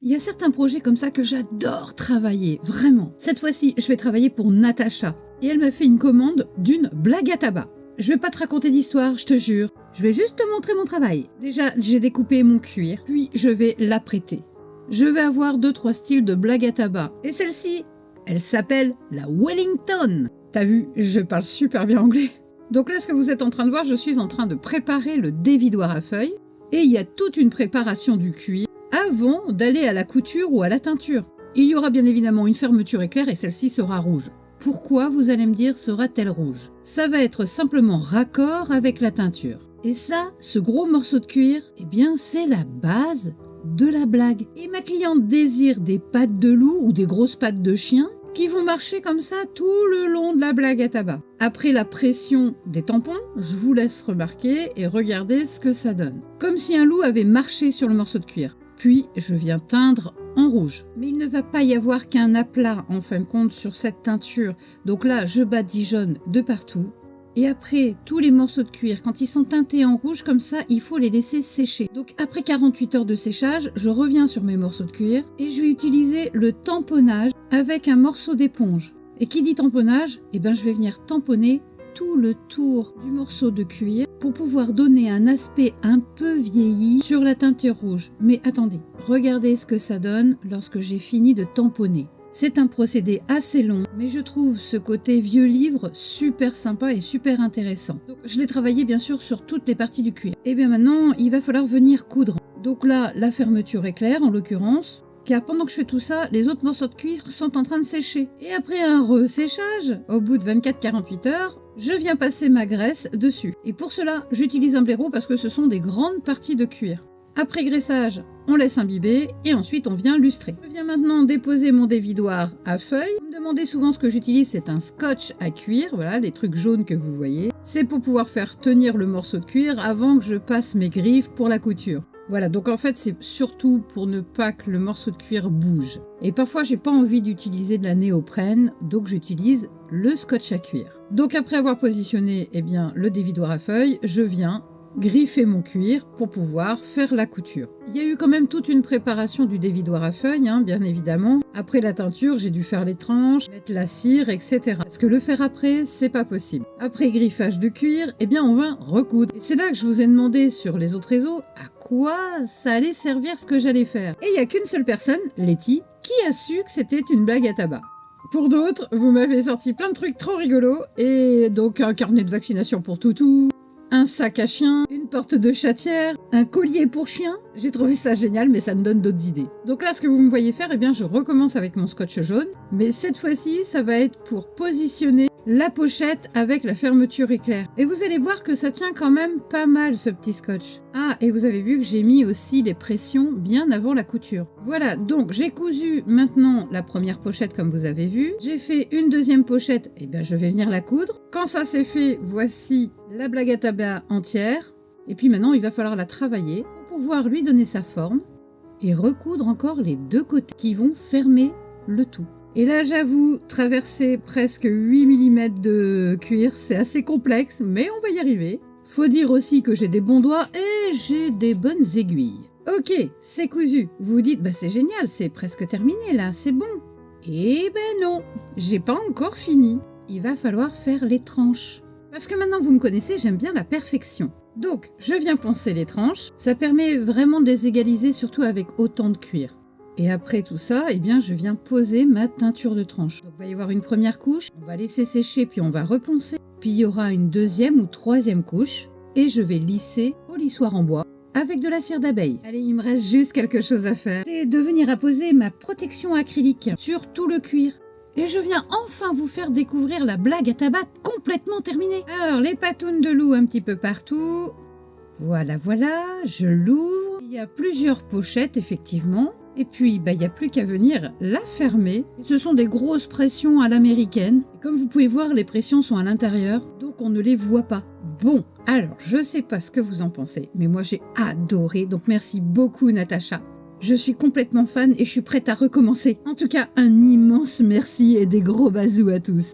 Il y a certains projets comme ça que j'adore travailler, vraiment. Cette fois-ci, je vais travailler pour Natacha. Et elle m'a fait une commande d'une blague à tabac. Je vais pas te raconter d'histoire, je te jure. Je vais juste te montrer mon travail. Déjà, j'ai découpé mon cuir, puis je vais l'apprêter. Je vais avoir 2-3 styles de blague à tabac. Et celle-ci, elle s'appelle la Wellington. T'as vu, je parle super bien anglais. Donc là, ce que vous êtes en train de voir, je suis en train de préparer le dévidoir à feuilles. Et il y a toute une préparation du cuir avant d'aller à la couture ou à la teinture. Il y aura bien évidemment une fermeture éclair et celle-ci sera rouge. Pourquoi, vous allez me dire, sera-t-elle rouge? Ça va être simplement raccord avec la teinture. Et ça, ce gros morceau de cuir, eh bien c'est la base de la blague. Et ma cliente désire des pattes de loup ou des grosses pattes de chien qui vont marcher comme ça tout le long de la blague à tabac. Après la pression des tampons, je vous laisse remarquer et regarder ce que ça donne. Comme si un loup avait marché sur le morceau de cuir. Puis je viens teindre en rouge. Mais il ne va pas y avoir qu'un aplat en fin de compte sur cette teinture. Donc là, je badigeonne de partout. Et après, tous les morceaux de cuir, quand ils sont teintés en rouge comme ça, il faut les laisser sécher. Donc après 48 heures de séchage, je reviens sur mes morceaux de cuir et je vais utiliser le tamponnage avec un morceau d'éponge. Et qui dit tamponnage, eh ben je vais venir tamponner tout le tour du morceau de cuir pour pouvoir donner un aspect un peu vieilli sur la teinture rouge. Mais attendez, regardez ce que ça donne lorsque j'ai fini de tamponner. C'est un procédé assez long, mais je trouve ce côté vieux livre super sympa et super intéressant. Donc, je l'ai travaillé bien sûr sur toutes les parties du cuir. Et bien maintenant, il va falloir venir coudre. Donc là, la fermeture éclair en l'occurrence, car pendant que je fais tout ça, les autres morceaux de cuir sont en train de sécher. Et après un resséchage, au bout de 24-48 heures, je viens passer ma graisse dessus. Et pour cela, j'utilise un blaireau parce que ce sont des grandes parties de cuir. Après graissage, on laisse imbiber et ensuite on vient lustrer. Je viens maintenant déposer mon dévidoir à feuilles. Vous me demandez souvent ce que j'utilise, c'est un scotch à cuir, voilà les trucs jaunes que vous voyez. C'est pour pouvoir faire tenir le morceau de cuir avant que je passe mes griffes pour la couture. Voilà, donc en fait c'est surtout pour ne pas que le morceau de cuir bouge. Et parfois j'ai pas envie d'utiliser de la néoprène, donc j'utilise le scotch à cuir. Donc après avoir positionné le dévidoir à feuilles, je viens griffer mon cuir pour pouvoir faire la couture. Il y a eu quand même toute une préparation du dévidoir à feuilles, bien évidemment. Après la teinture, j'ai dû faire les tranches, mettre la cire, etc. Parce que le faire après, c'est pas possible. Après griffage de cuir, on va recoudre. Et c'est là que je vous ai demandé sur les autres réseaux à quoi ça allait servir ce que j'allais faire. Et il n'y a qu'une seule personne, Letty, qui a su que c'était une blague à tabac. Pour d'autres, vous m'avez sorti plein de trucs trop rigolos, et donc un carnet de vaccination pour toutou, un sac à chien, une porte de chatière, un collier pour chien. J'ai trouvé ça génial, mais ça me donne d'autres idées. Donc là, ce que vous me voyez faire, je recommence avec mon scotch jaune. Mais cette fois-ci, ça va être pour positionner la pochette avec la fermeture éclair. Et vous allez voir que ça tient quand même pas mal, ce petit scotch. Ah, et vous avez vu que j'ai mis aussi les pressions bien avant la couture. Voilà, donc j'ai cousu maintenant la première pochette comme vous avez vu. J'ai fait une deuxième pochette, je vais venir la coudre. Quand ça c'est fait, voici la blague à tabac entière. Et puis maintenant, il va falloir la travailler pour pouvoir lui donner sa forme et recoudre encore les deux côtés qui vont fermer le tout. Et là, j'avoue, traverser presque 8 mm de cuir, c'est assez complexe, mais on va y arriver. Faut dire aussi que j'ai des bons doigts et j'ai des bonnes aiguilles. Ok, c'est cousu. Vous vous dites, c'est génial, c'est presque terminé là, c'est bon. Eh non, j'ai pas encore fini. Il va falloir faire les tranches. Parce que maintenant vous me connaissez, j'aime bien la perfection. Donc, je viens poncer les tranches. Ça permet vraiment de les égaliser, surtout avec autant de cuir. Et après tout ça, je viens poser ma teinture de tranche. Donc, il va y avoir une première couche, on va laisser sécher, puis on va reponcer. Puis il y aura une deuxième ou troisième couche, et je vais lisser au lissoir en bois avec de la cire d'abeille. Allez, il me reste juste quelque chose à faire. C'est de venir apposer ma protection acrylique sur tout le cuir. Et je viens enfin vous faire découvrir la blague à tabac complètement terminée. Alors, les patounes de loup un petit peu partout. Voilà, je l'ouvre. Il y a plusieurs pochettes, effectivement. Et puis, il n'y a plus qu'à venir la fermer. Ce sont des grosses pressions à l'américaine. Et comme vous pouvez voir, les pressions sont à l'intérieur, donc on ne les voit pas. Bon, alors, je sais pas ce que vous en pensez, mais moi j'ai adoré, donc merci beaucoup Natacha. Je suis complètement fan et je suis prête à recommencer. En tout cas, un immense merci et des gros bisous à tous.